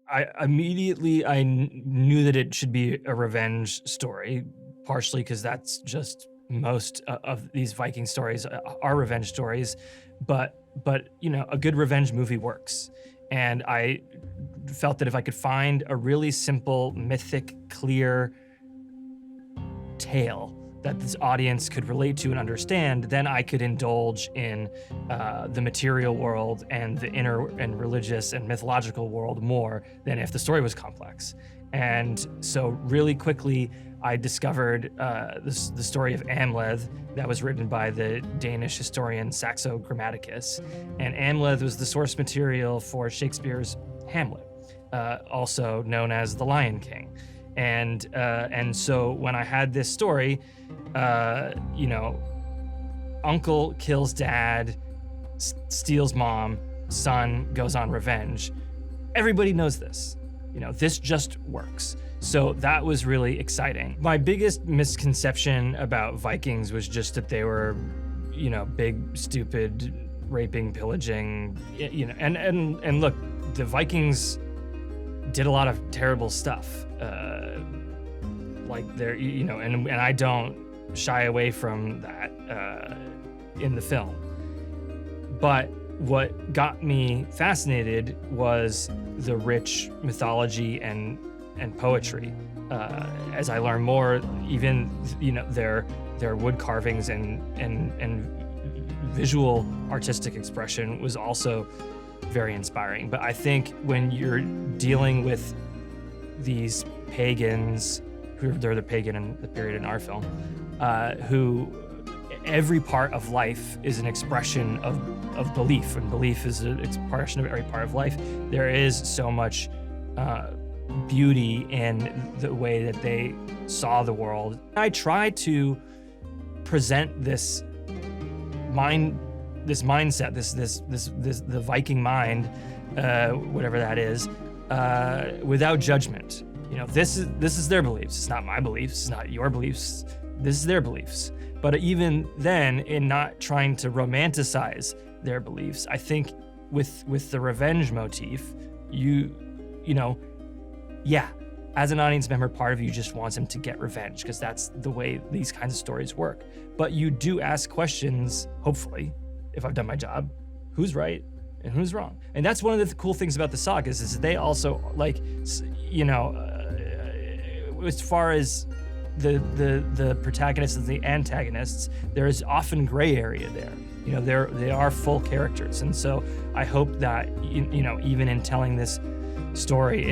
I knew that it should be a revenge story, partially because that's just most of these Viking stories are revenge stories, but a good revenge movie works, and I felt that if I could find a really simple, mythic, clear tale that this audience could relate to and understand, then I could indulge in the material world and the inner and religious and mythological world more than if the story was complex. And so, really quickly, I discovered the story of Amleth that was written by the Danish historian Saxo Grammaticus. And Amleth was the source material for Shakespeare's Hamlet, also known as The Lion King. And so when I had this story, uncle kills dad, steals mom, son goes on revenge. Everybody knows this. This just works. So that was really exciting. My biggest misconception about Vikings was just that they were, big, stupid, raping, pillaging, and look, the Vikings did a lot of terrible stuff. And I don't shy away from that in the film. But what got me fascinated was the rich mythology and poetry. As I learned more, even their wood carvings and visual artistic expression was also very inspiring. But I think when you're dealing with these pagans, they're the pagan in the period in our film, who every part of life is an expression of belief, and belief is an expression of every part of life. There is so much beauty in the way that they saw the world. I try to present this mindset, the Viking mind, whatever that is, without judgment. This is their beliefs. It's not my beliefs. It's not your beliefs. This is their beliefs. But even then, in not trying to romanticize their beliefs, I think with the revenge motif, as an audience member, part of you just wants him to get revenge because that's the way these kinds of stories work. But you do ask questions, hopefully, if I've done my job, who's right and who's wrong? And that's one of the cool things about the sagas is they also, as far as the protagonists and the antagonists, there is often gray area there. They are full characters, and so I hope that even in telling this story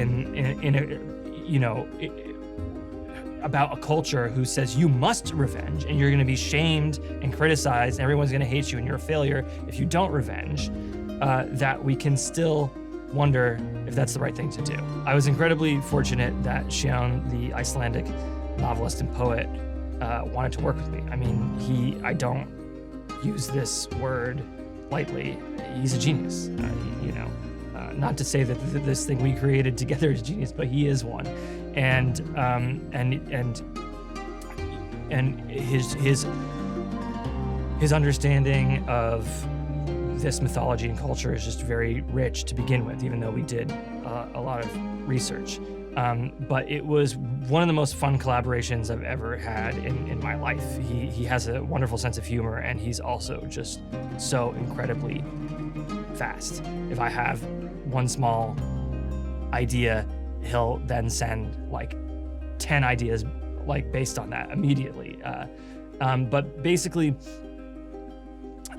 about a culture who says you must revenge and you're going to be shamed and criticized and everyone's going to hate you and you're a failure if you don't revenge, that we can still wonder if that's the right thing to do. I was incredibly fortunate that Shion, the Icelandic novelist and poet, wanted to work with me. I mean, I don't use this word lightly. He's a genius, not to say that this thing we created together is genius, but he is one. And his understanding of this mythology and culture is just very rich to begin with, even though we did a lot of research. But it was one of the most fun collaborations I've ever had in my life. He has a wonderful sense of humor, and he's also just so incredibly fast. If I have one small idea, he'll then send like 10 ideas based on that immediately. But basically,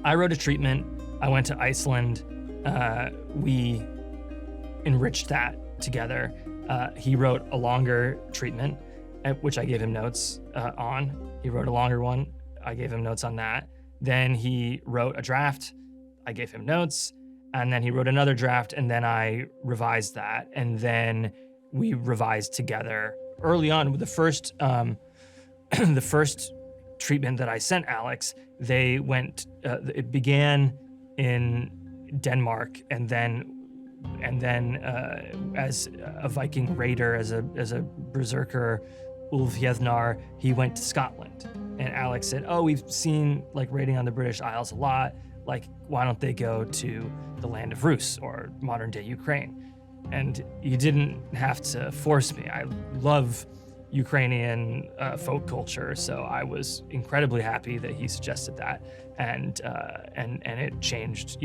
I wrote a treatment. I went to Iceland. We enriched that together. He wrote a longer treatment, which I gave him notes on. He wrote a longer one. I gave him notes on that. Then he wrote a draft. I gave him notes. And then he wrote another draft, and then I revised that. And then we revised together early on with the first treatment that I sent Alex. They went, it began in Denmark, and then as a Viking raider, as a berserker, Ulfhethnar, he went to Scotland. And Alex said, "Oh, we've seen raiding on the British Isles a lot. Why don't they go to the land of Rus, or modern day Ukraine?" and you didn't have to force me. I love Ukrainian folk culture, so I was incredibly happy that he suggested that, and it changed.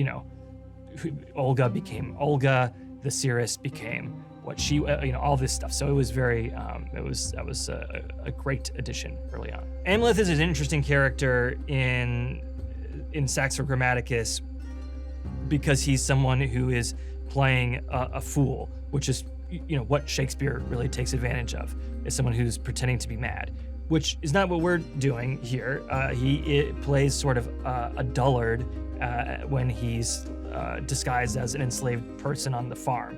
Olga became Olga, the Cirrus became what she, all this stuff. So it was very, that was a great addition early on. Amleth is an interesting character in Saxo Grammaticus because he's someone who is playing a fool, which is what Shakespeare really takes advantage of, is someone who's pretending to be mad, which is not what we're doing here. He plays sort of a dullard when he's disguised as an enslaved person on the farm.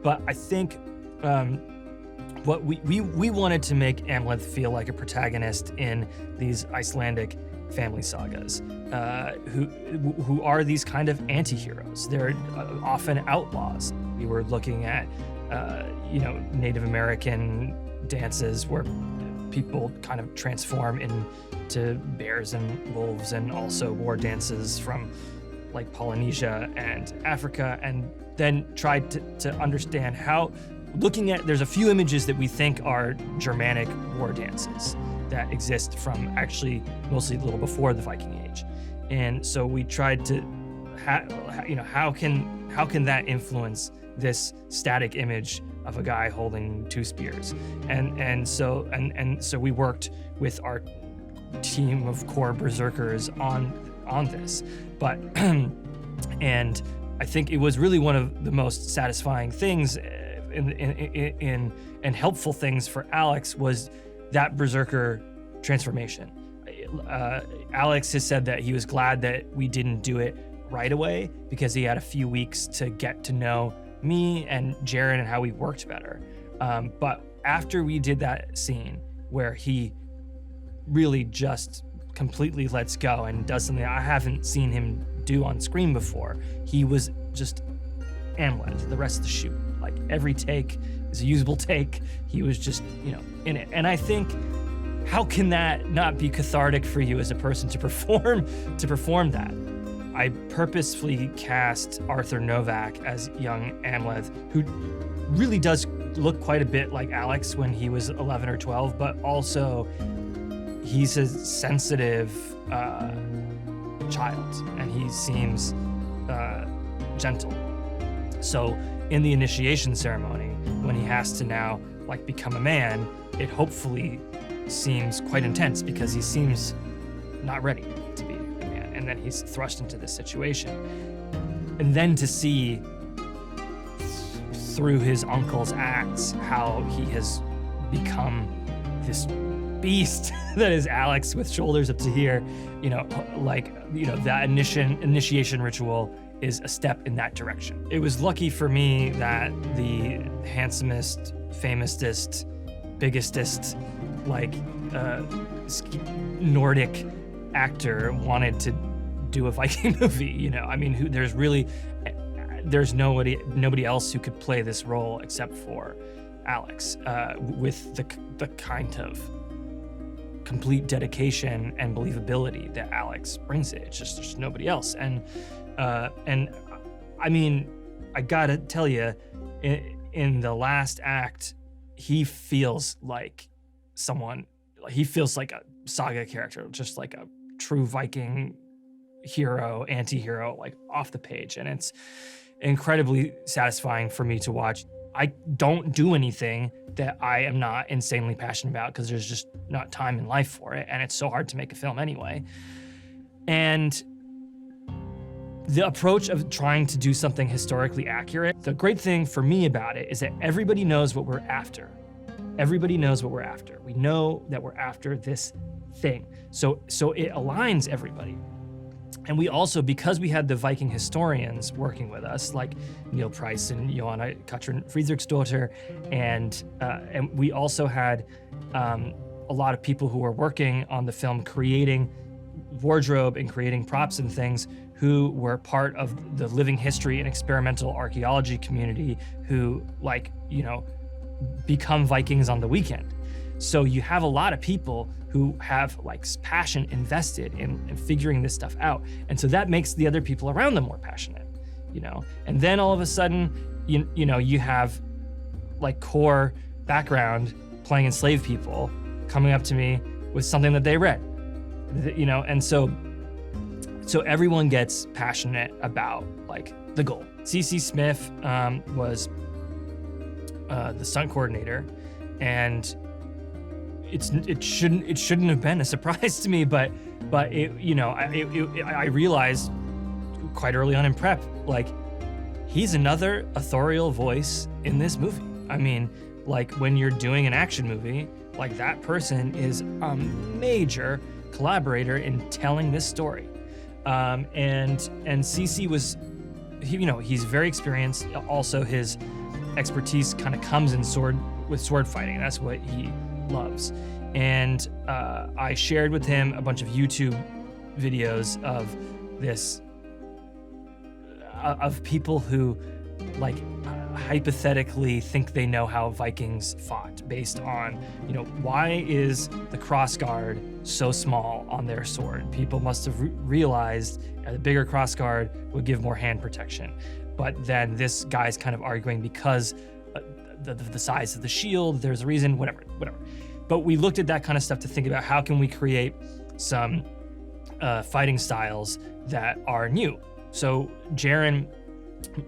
But I think what we wanted to make Amleth feel like a protagonist in these Icelandic family sagas, who are these kind of anti-heroes. They're often outlaws. We were looking at Native American dances where people kind of transform into bears and wolves, and also war dances from like Polynesia and Africa, and then tried to understand how, there's a few images that we think are Germanic war dances that exist from actually mostly a little before the Viking Age. And so we tried to, how can that influence this static image of a guy holding two spears? And so we worked with our team of core berserkers on this. But and I think it was really one of the most satisfying things and helpful things for Alex was that berserker transformation. Alex has said that he was glad that we didn't do it right away because he had a few weeks to get to know me and Jaren and how we worked better. But after we did that scene where he really just completely lets go and does something I haven't seen him do on screen before, he was just Amleth the rest of the shoot. Like every take is a usable take. He was just, in it. And I think, how can that not be cathartic for you as a person to perform that? I purposefully cast Arthur Novak as young Amleth, who really does look quite a bit like Alex when he was 11 or 12, but also he's a sensitive child, and he seems gentle. So in the initiation ceremony, when he has to now become a man, it hopefully seems quite intense because he seems not ready to be a man, and then he's thrust into this situation. And then to see through his uncle's acts how he has become this beast that is Alex with shoulders up to here, that initiation ritual is a step in that direction. It was lucky for me that the handsomest, famousest, biggest, Nordic actor wanted to do a Viking movie. There's nobody else who could play this role except for Alex, with the kind of complete dedication and believability that Alex brings it. It's just there's nobody else. And I mean, I gotta tell you, in the last act, he feels like he feels like a saga character, just like a true Viking hero, anti-hero, off the page. And it's incredibly satisfying for me to watch. I don't do anything that I am not insanely passionate about because there's just not time in life for it. And it's so hard to make a film anyway. And the approach of trying to do something historically accurate, the great thing for me about it is that everybody knows what we're after. Everybody knows what we're after. We know that we're after this thing. So it aligns everybody. And we also, because we had the Viking historians working with us, like Neil Price and Johanna Katrin Friedrichsdotter, and we also had a lot of people who were working on the film, creating wardrobe and creating props and things, who were part of the living history and experimental archaeology community, who become Vikings on the weekend. So you have a lot of people who have passion invested in figuring this stuff out. And so that makes the other people around them more passionate, And then all of a sudden you have like core background playing enslaved people coming up to me with something that they read, and so everyone gets passionate about like the goal. CC Smith was the stunt coordinator, and it shouldn't have been a surprise to me, but I realized quite early on in prep, like, he's another authorial voice in this movie. I mean, like, when you're doing an action movie, like, that person is a major collaborator in telling this story. And CC was, he's very experienced. Also, his expertise kind of comes in sword fighting. That's what he loves. And I shared with him a bunch of YouTube videos of this, of people who, like, hypothetically think they know how Vikings fought based on, why is the crossguard so small on their sword? People must have realized a bigger crossguard would give more hand protection. But then this guy's kind of arguing because the size of the shield, there's a reason, whatever. But we looked at that kind of stuff to think about how can we create some fighting styles that are new. So Jaron,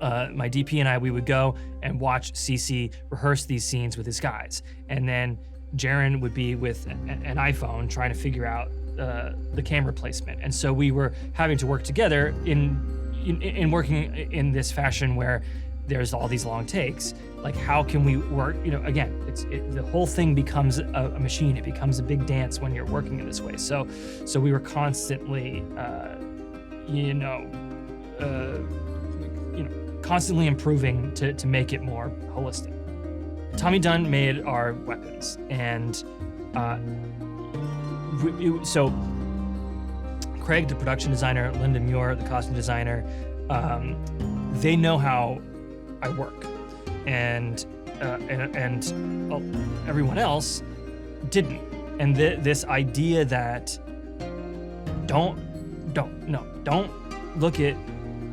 my DP, and I, we would go and watch CC rehearse these scenes with his guys. And then Jaron would be with an iPhone trying to figure out the camera placement. And so we were having to work together in working in this fashion where there's all these long takes. Like, how can we work? Again, the whole thing becomes a machine. It becomes a big dance when you're working in this way. So we were constantly, constantly improving to make it more holistic. Tommy Dunn made our weapons, and so Craig, the production designer, Linda Muir, the costume designer, they know how I work, and everyone else didn't. And this idea that don't look at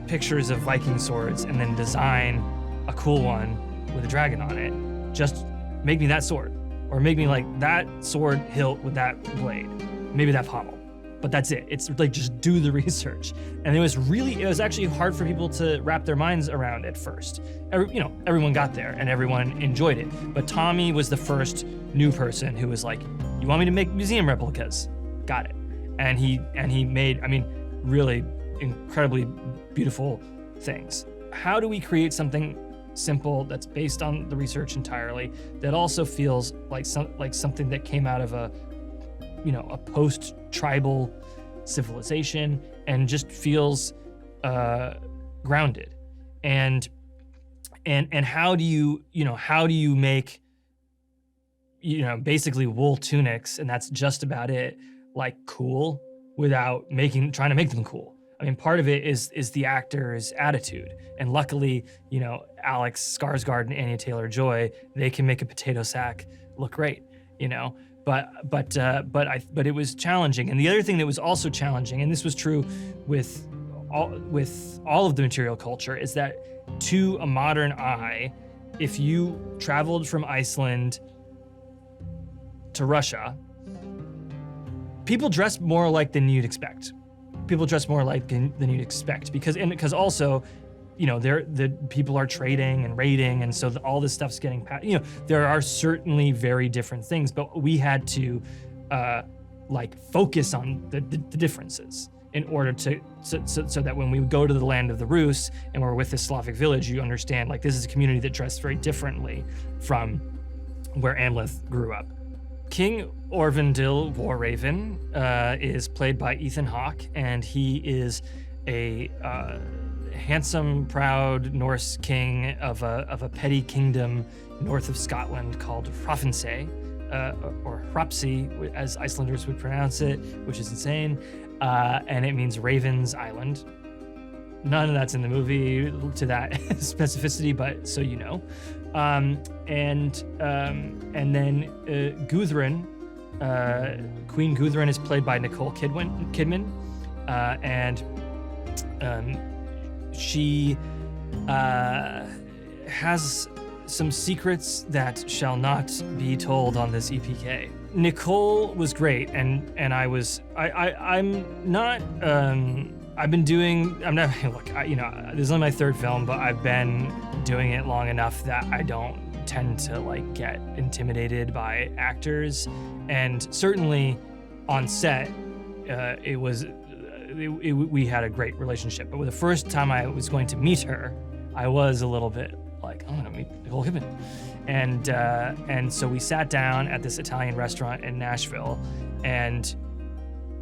pictures of Viking swords and then design a cool one with a dragon on it. Just make me that sword, or make me like that sword hilt with that blade, maybe that pommel. But that's it. It's like, just do the research. And it was actually hard for people to wrap their minds around at first. Everyone got there and everyone enjoyed it. But Tommy was the first new person who was like, you want me to make museum replicas? Got it. And he made, really incredibly beautiful things. How do we create something simple that's based on the research entirely, that also feels like something that came out of a post-tribal civilization and just feels grounded? And how do you make basically wool tunics, and that's just about it, like, cool without trying to make them cool? Part of it is the actor's attitude, and luckily, Alex Skarsgård and Anya Taylor-Joy, they can make a potato sack look great, But it was challenging. And the other thing that was also challenging, and this was true with all of the material culture, is that to a modern eye, if you traveled from Iceland to Russia, people dressed more alike than you'd expect. Because also, the people are trading and raiding, and so all this stuff's getting passed. There are certainly very different things, but we had to focus on the differences in order so that when we go to the land of the Rus and we're with this Slavic village, you understand, like, this is a community that dressed very differently from where Amleth grew up. King Orvandil Warraven is played by Ethan Hawke, and he is a handsome, proud Norse king of a petty kingdom north of Scotland called Hrafnsey, or Hrapsey, as Icelanders would pronounce it, which is insane, and it means Raven's Island. None of that's in the movie to that specificity, but so you know. And then Gudrun, Queen Gudrun, is played by Nicole Kidman, and she has some secrets that shall not be told on this EPK. Nicole was great, and I'm not. I'm not. Look, this is only my third film, but I've been doing it long enough that I don't tend to like get intimidated by actors, and certainly on set, we had a great relationship. But the first time I was going to meet her, I was a little bit like, I'm gonna meet Nicole Kidman, and so we sat down at this Italian restaurant in Nashville, and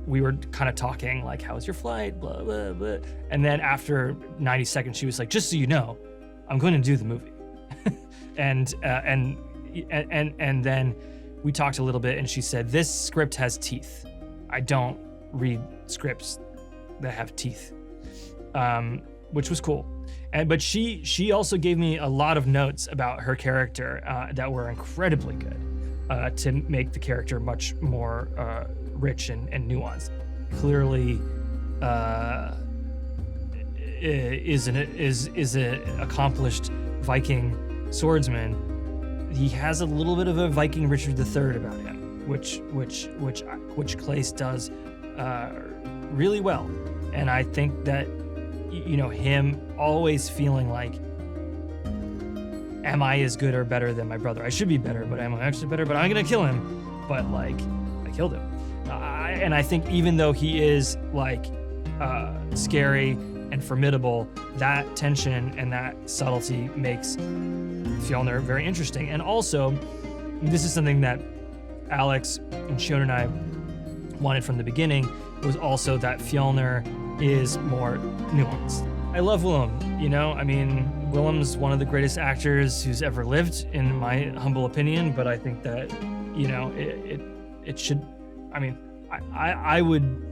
we were kind of talking like, how was your flight, blah blah blah, and then after 90 seconds, she was like, just so you know, I'm going to do the movie, and then we talked a little bit, and she said, this script has teeth. I don't read scripts that have teeth, which was cool. But she also gave me a lot of notes about her character that were incredibly good to make the character much more rich and nuanced. Clearly, is an accomplished Viking swordsman. He has a little bit of a Viking Richard III about him, which Claes does really well. And I think that, him always feeling like, am I as good or better than my brother? I should be better, but am I actually better? But I'm gonna kill him. But like, I killed him. And I think even though he is like scary and formidable, that tension and that subtlety makes Fjolnir very interesting. And also, this is something that Alex and Shion and I wanted from the beginning, was also that Fjolnir is more nuanced. I love Willem, Willem's one of the greatest actors who's ever lived, in my humble opinion, but I think that, it should, I would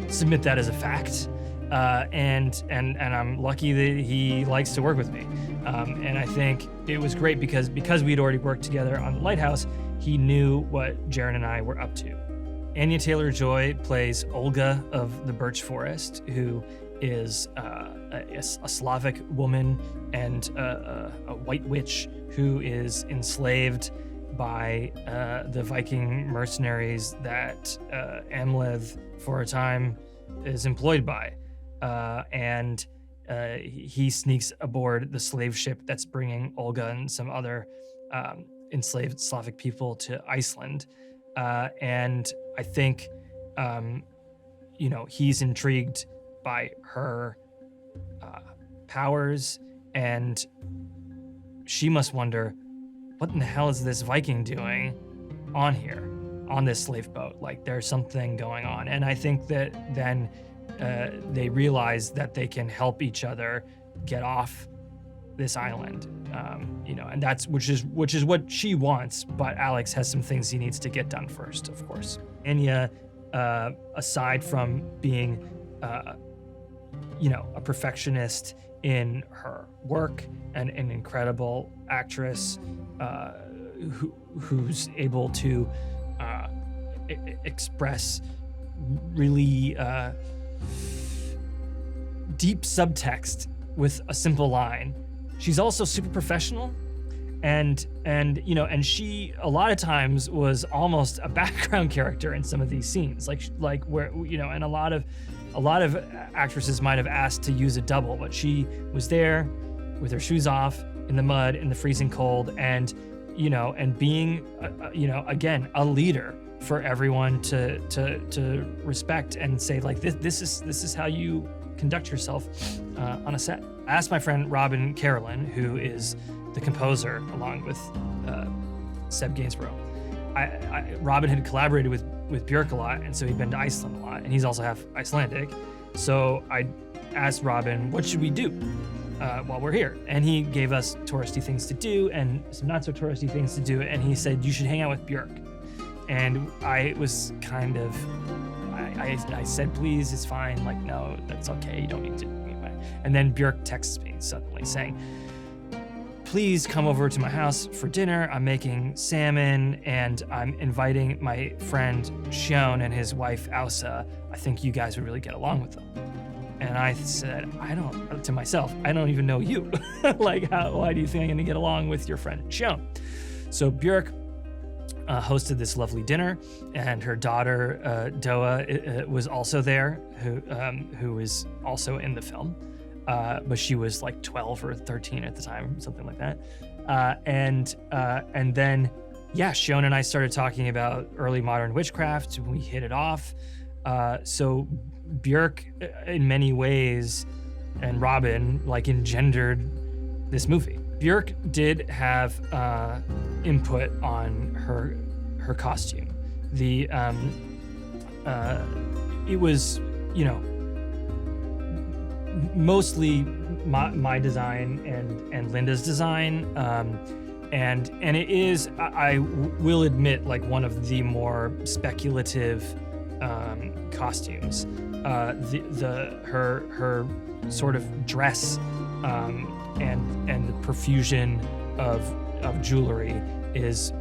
submit that as a fact. And I'm lucky that he likes to work with me. And I think it was great because we'd already worked together on The Lighthouse, he knew what Jaren and I were up to. Anya Taylor-Joy plays Olga of the Birch Forest, who is a Slavic woman and a white witch who is enslaved by the Viking mercenaries that Amleth, for a time, is employed by. And he sneaks aboard the slave ship that's bringing Olga and some other enslaved Slavic people to Iceland. And I think, he's intrigued by her powers, and she must wonder, what in the hell is this Viking doing on here, on this slave boat? Like, there's something going on. And I think that then they realize that they can help each other get off this island, and that's which is what she wants. But Alex has some things he needs to get done first, of course. Anya, aside from being, a perfectionist in her work and an incredible actress, who's able to express really deep subtext with a simple line. She's also super professional, and she a lot of times was almost a background character in some of these scenes, like where and a lot of actresses might have asked to use a double, but she was there with her shoes off in the mud in the freezing cold, and being again a leader for everyone to respect and say, like, this is how you conduct yourself on a set. I asked my friend Robin Carolyn, who is the composer along with Seb Gainsborough. Robin had collaborated with Björk a lot, and so he'd been to Iceland a lot, and he's also half Icelandic. So I asked Robin, what should we do while we're here? And he gave us touristy things to do and some not so touristy things to do, and he said, you should hang out with Björk. And I was kind of, I said, please, it's fine. Like, no, that's okay. You don't need to. And then Björk texts me suddenly saying, please come over to my house for dinner. I'm making salmon and I'm inviting my friend Shion and his wife Ausa. I think you guys would really get along with them. And I said, to myself, I don't even know you. Like, why do you think I'm gonna get along with your friend Joan? So Björk hosted this lovely dinner, and her daughter Doa was also there, who is also in the film, but she was like 12 or 13 at the time, something like that. And then, yeah, Shone and I started talking about early modern witchcraft. We hit it off. So Björk, in many ways, and Robin like engendered this movie. Björk did have input on her costume. It was, mostly my design and Linda's design, and it is, I will admit, like one of the more speculative costumes. Her sort of dress and the profusion of jewelry is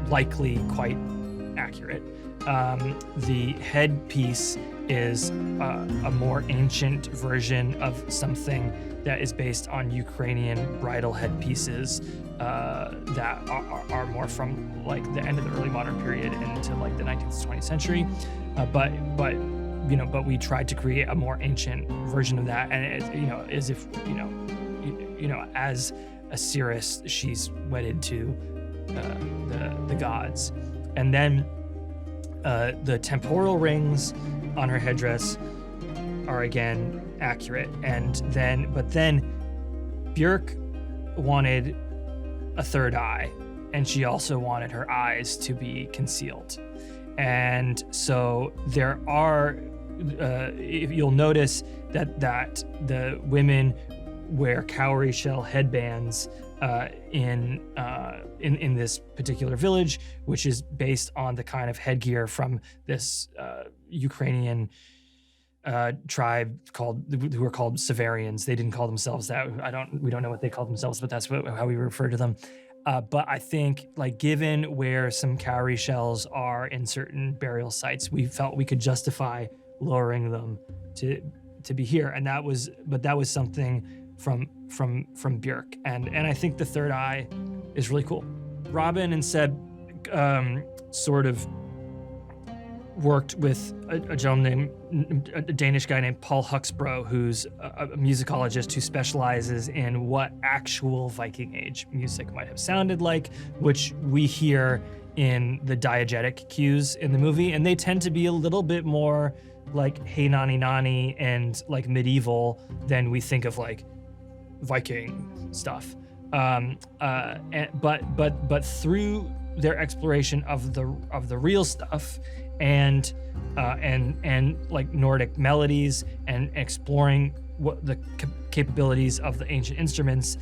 likely quite accurate. The headpiece is a more ancient version of something that is based on Ukrainian bridal headpieces that are more from like the end of the early modern period into like the 19th to 20th century. But we tried to create a more ancient version of that, and it, as if as a seeress, she's wedded to the gods. And then the temporal rings on her headdress are again accurate. But then Björk wanted a third eye, and she also wanted her eyes to be concealed. And so there are, if you'll notice that the women wear cowrie shell headbands in this particular village, which is based on the kind of headgear from this Ukrainian tribe who are called Severians. They didn't call themselves that. We don't know what they called themselves, but that's how we refer to them. But I think, like, given where some cowrie shells are in certain burial sites, we felt we could justify lowering them to be here, and that was something from Björk, and I think the third eye is really cool. Robin and Seb sort of worked with a Danish guy named Paul Huxbro, who's a musicologist who specializes in what actual Viking Age music might have sounded like, which we hear in the diegetic cues in the movie, and they tend to be a little bit more like hey nani nani and like medieval than we think of like Viking stuff. But through their exploration of the real stuff and like Nordic melodies and exploring what the capabilities of the ancient instruments,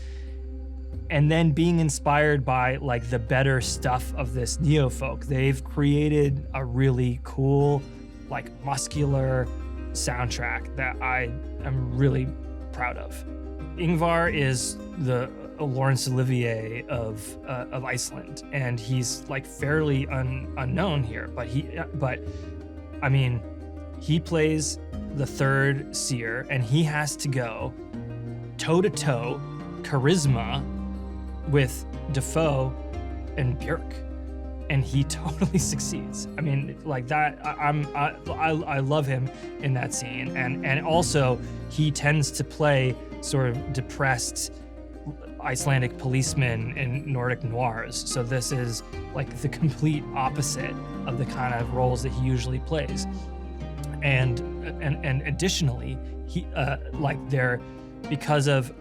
and then being inspired by like the better stuff of this neofolk, they've created a really cool, like muscular soundtrack that I am really proud of. Ingvar is the Laurence Olivier of Iceland, and he's like fairly unknown here, but I mean, he plays the third seer, and he has to go toe to toe charisma with Defoe and Björk, and he totally succeeds. I mean, like that. I love him in that scene, and also he tends to play sort of depressed Icelandic policeman in Nordic noirs. So this is like the complete opposite of the kind of roles that he usually plays. And additionally, he because of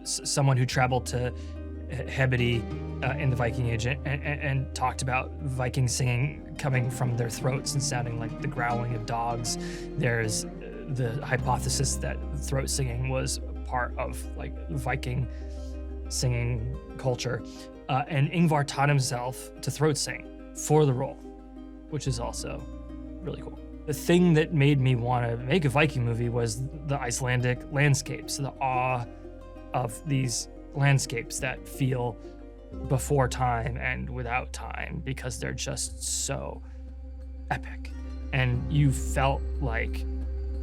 someone who traveled to Hebede in the Viking Age and talked about Viking singing coming from their throats and sounding like the growling of dogs. There's the hypothesis that throat singing was part of like Viking singing culture, and Ingvar taught himself to throat sing for the role, which is also really cool. The thing that made me want to make a Viking movie was the Icelandic landscapes, the awe of these landscapes that feel before time and without time, because they're just so epic. and you felt like,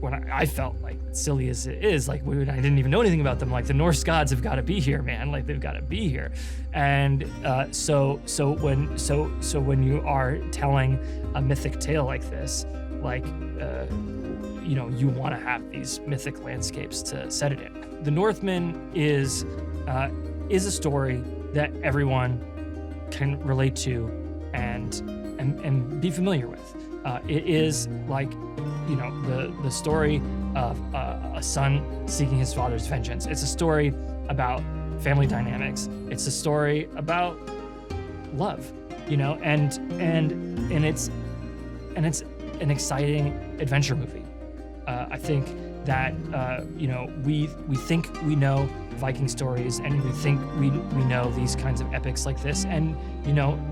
when I felt like, silly as it is, like when I didn't even know anything about them, like the Norse gods have got to be here, man. Like they've got to be here. And so when you are telling a mythic tale like this, like you want to have these mythic landscapes to set it in. The Northman is a story that everyone can relate to and be familiar with. It is like, the story of a son seeking his father's vengeance. It's a story about family dynamics. It's a story about love, and it's an exciting adventure movie. I think that we think we know Viking stories, and we think we know these kinds of epics like this, and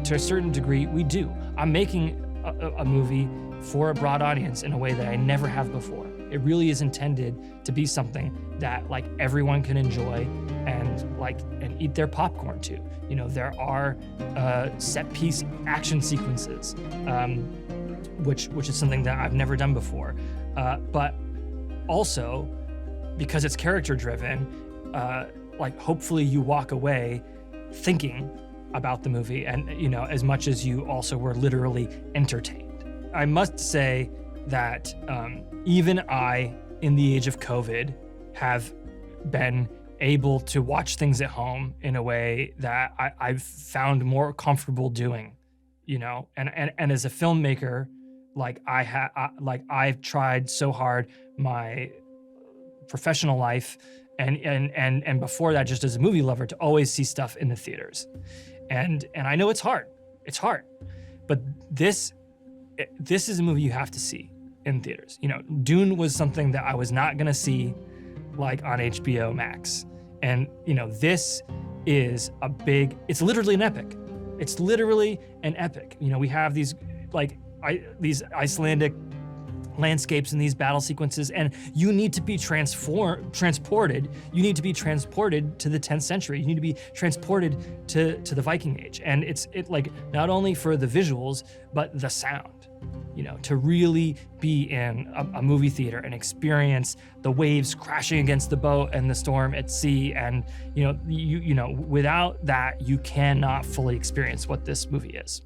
to a certain degree we do. I'm making a movie for a broad audience in a way that I never have before. It really is intended to be something that like everyone can enjoy and eat their popcorn to. There are set piece action sequences, which is something that I've never done before. But also, because it's character driven, hopefully you walk away thinking about the movie, and as much as you also were literally entertained. I must say that even I, in the age of COVID, have been able to watch things at home in a way that I've found more comfortable doing, and as a filmmaker, I've tried so hard my professional life and before that, just as a movie lover, to always see stuff in the theaters. And I know it's hard, but this is a movie you have to see in theaters. Dune was something that I was not gonna see like on HBO Max. And this is it's literally an epic. It's literally an epic. We have these these Icelandic landscapes and these battle sequences, and you need to be transported. You need to be transported to the 10th century. You need to be transported to the Viking Age. And it's not only for the visuals, but the sound, to really be in a movie theater and experience the waves crashing against the boat and the storm at sea. And, without that, you cannot fully experience what this movie is.